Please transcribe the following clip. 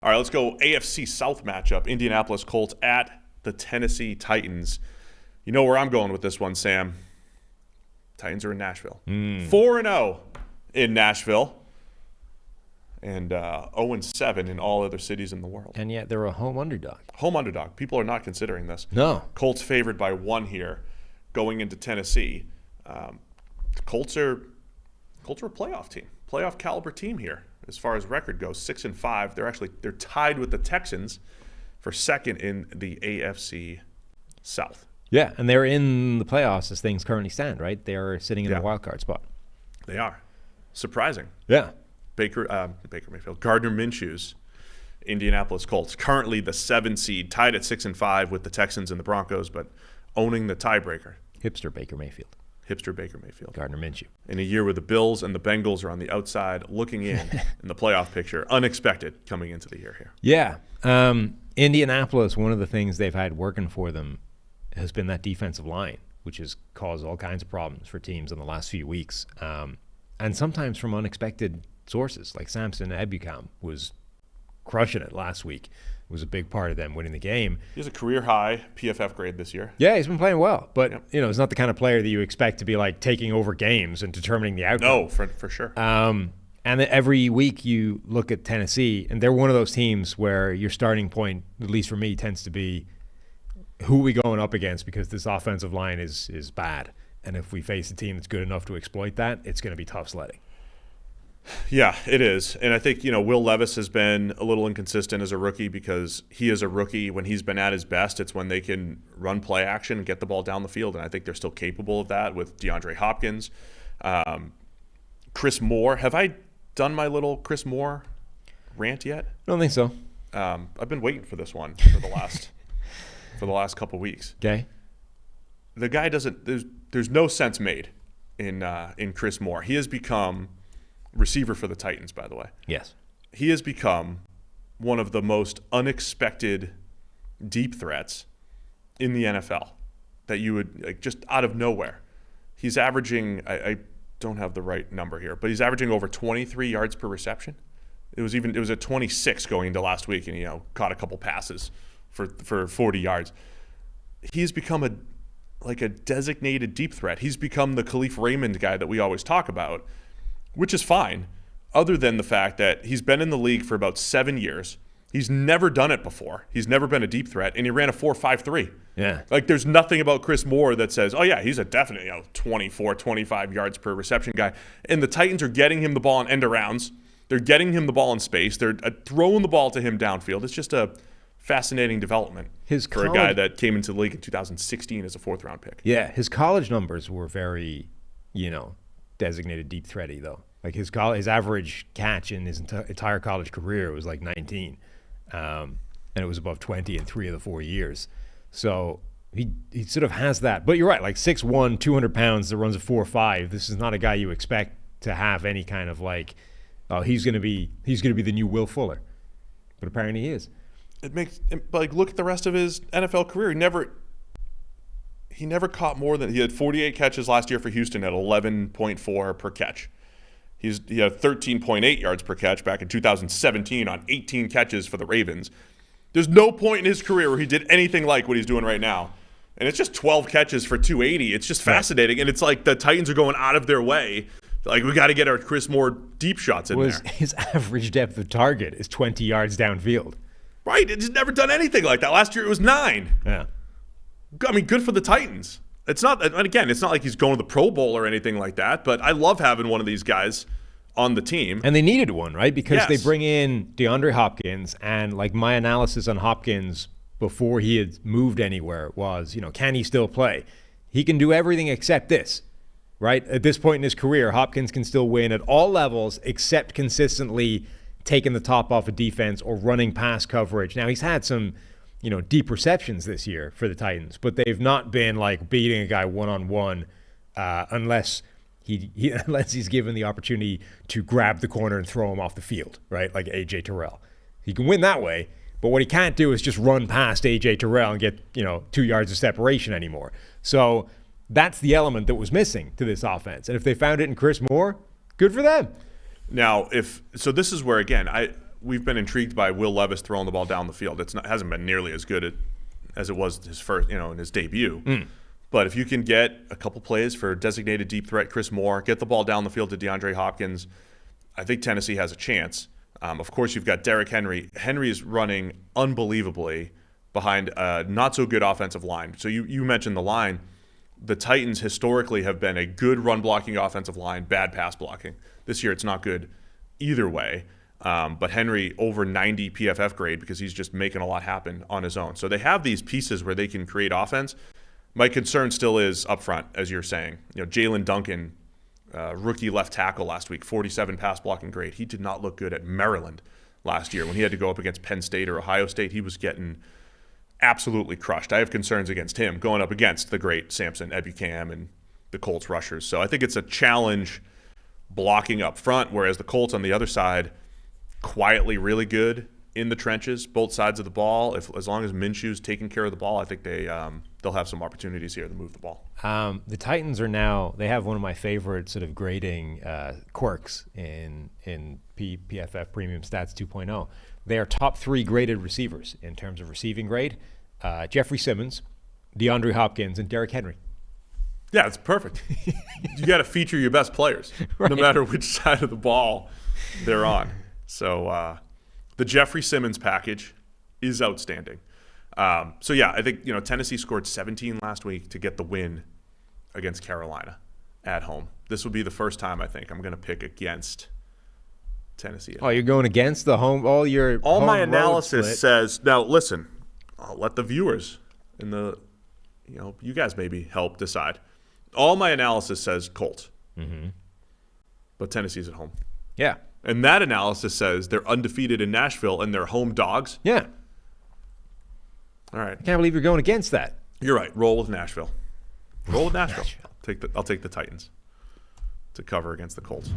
All right, let's go AFC South matchup. Indianapolis Colts at the Tennessee Titans. You know where I'm going with this one, Sam. Titans are in Nashville. 4-0 in Nashville. And 0-7 in all other cities in the world. And yet they're a home underdog. Home underdog. People are not considering this. No. Colts favored by 1 here going into Tennessee. The Colts are a playoff team. Playoff caliber team here. As far as record goes, 6-5. They're tied with the Texans for second in the AFC South. Yeah, and they're in the playoffs as things currently stand, right? They're sitting in the wild card spot. They are. Surprising. Yeah. Baker Mayfield, Gardner Minshew's Indianapolis Colts, currently the 7 seed, tied at 6-5 with the Texans and the Broncos, but owning the tiebreaker. Hipster Baker Mayfield. Gardner Minshew. In a year where the Bills and the Bengals are on the outside looking in the playoff picture. Unexpected coming into the year here. Yeah. Indianapolis, one of the things they've had working for them has been that defensive line, which has caused all kinds of problems for teams in the last few weeks. And sometimes from unexpected sources, like Samson Ebukam was crushing it last week. It was a big part of them winning the game. He has a career high PFF grade this year. Yeah, he's been playing well, but he's not the kind of player that you expect to be like taking over games and determining the outcome. No, for sure. And then every week you look at Tennessee, and they're one of those teams where your starting point, at least for me, tends to be who are we going up against, because this offensive line is bad. And if we face a team that's good enough to exploit that, it's going to be tough sledding. Yeah, it is. And I think, Will Levis has been a little inconsistent as a rookie because he is a rookie. When he's been at his best, it's when they can run play action and get the ball down the field. And I think they're still capable of that with DeAndre Hopkins. Chris Moore. Have I done my little Chris Moore rant yet? I don't think so. I've been waiting for this one for the last couple weeks. Okay. The guy doesn't. There's no sense made in Chris Moore. He has become receiver for the Titans, by the way. Yes. He has become one of the most unexpected deep threats in the NFL that you would just out of nowhere. He's averaging. I don't have the right number here, but he's averaging over 23 yards per reception. It was at 26 going into last week, and caught a couple passes for 40 yards. He's become a designated deep threat. He's become the Khalif Raymond guy that we always talk about, which is fine, other than the fact that he's been in the league for about 7 years. He's never done it before. He's never been a deep threat, and he ran a 4.53. Yeah. There's nothing about Chris Moore that says, oh, yeah, he's a definite 24, 25 yards per reception guy. And the Titans are getting him the ball on end arounds. They're getting him the ball in space. They're throwing the ball to him downfield. It's just a fascinating development for a guy that came into the league in 2016 as a 4th-round pick. Yeah, his college numbers were very, designated deep thready though. Like his average catch in his entire college career was like 19, and it was above 20 in 3 of the 4 years. So he sort of has that. But you're right, like 6'1", 200 pounds that runs a 4.5. This is not a guy you expect to have any kind of he's gonna be the new Will Fuller, but apparently he is. It makes look at the rest of his NFL career. He never caught more than, he had 48 catches last year for Houston at 11.4 per catch. He had 13.8 yards per catch back in 2017 on 18 catches for the Ravens. There's no point in his career where he did anything like what he's doing right now. And it's just 12 catches for 280. It's just fascinating. And it's like the Titans are going out of their way. We got to get our Chris Moore deep shots in there. His average depth of target is 20 yards downfield. Right. He's never done anything like that. Last year it was 9. Yeah. I mean, good for the Titans. It's not like he's going to the Pro Bowl or anything like that, but I love having one of these guys on the team. And they needed one, right? Because they bring in DeAndre Hopkins, and my analysis on Hopkins before he had moved anywhere was, can he still play? He can do everything except this, right? At this point in his career, Hopkins can still win at all levels except consistently taking the top off of defense or running pass coverage. Now, he's had some deep receptions this year for the Titans, but they've not been beating a guy one-on-one unless he's given the opportunity to grab the corner and throw him off the field, right? Like A.J. Terrell. He can win that way, but what he can't do is just run past A.J. Terrell and get 2 yards of separation anymore. So that's the element that was missing to this offense. And if they found it in Chris Moore, good for them. Now, this is where, again, we've been intrigued by Will Levis throwing the ball down the field. Hasn't been nearly as good as it was his first, in his debut. But if you can get a couple plays for designated deep threat Chris Moore, get the ball down the field to DeAndre Hopkins, I think Tennessee has a chance. Of course, you've got Derrick Henry. Henry is running unbelievably behind a not-so-good offensive line. So you mentioned the line. The Titans historically have been a good run-blocking offensive line, bad pass blocking. This year it's not good either way. But Henry over 90 PFF grade because he's just making a lot happen on his own. So they have these pieces where they can create offense. My concern still is up front, as you're saying. Jalen Duncan, rookie left tackle last week, 47 pass blocking grade. He did not look good at Maryland last year when he had to go up against Penn State or Ohio State. He was getting absolutely crushed. I have concerns against him going up against the great Samson Ebukam and the Colts rushers. So I think it's a challenge blocking up front, whereas the Colts on the other side, quietly really good in the trenches, both sides of the ball. As long as Minshew's taking care of the ball, I think they'll have some opportunities here to move the ball. The Titans they have one of my favorite sort of grading quirks in PFF Premium Stats 2.0. They are top 3 graded receivers in terms of receiving grade. Jeffrey Simmons, DeAndre Hopkins, and Derrick Henry. Yeah, it's perfect. You got to feature your best players, right, no matter which side of the ball they're on. So the Jeffrey Simmons package is outstanding. I think Tennessee scored 17 last week to get the win against Carolina at home. This will be the first time I think I'm going to pick against Tennessee. Oh, you're going against the home? All my analysis says. Now listen, I'll let the viewers and you guys maybe help decide. All my analysis says Colts, but Tennessee's at home. Yeah. And that analysis says they're undefeated in Nashville and they're home dogs. Yeah. All right. I can't believe you're going against that. You're right. Roll with Nashville. Roll with Nashville. I'll take the Titans to cover against the Colts.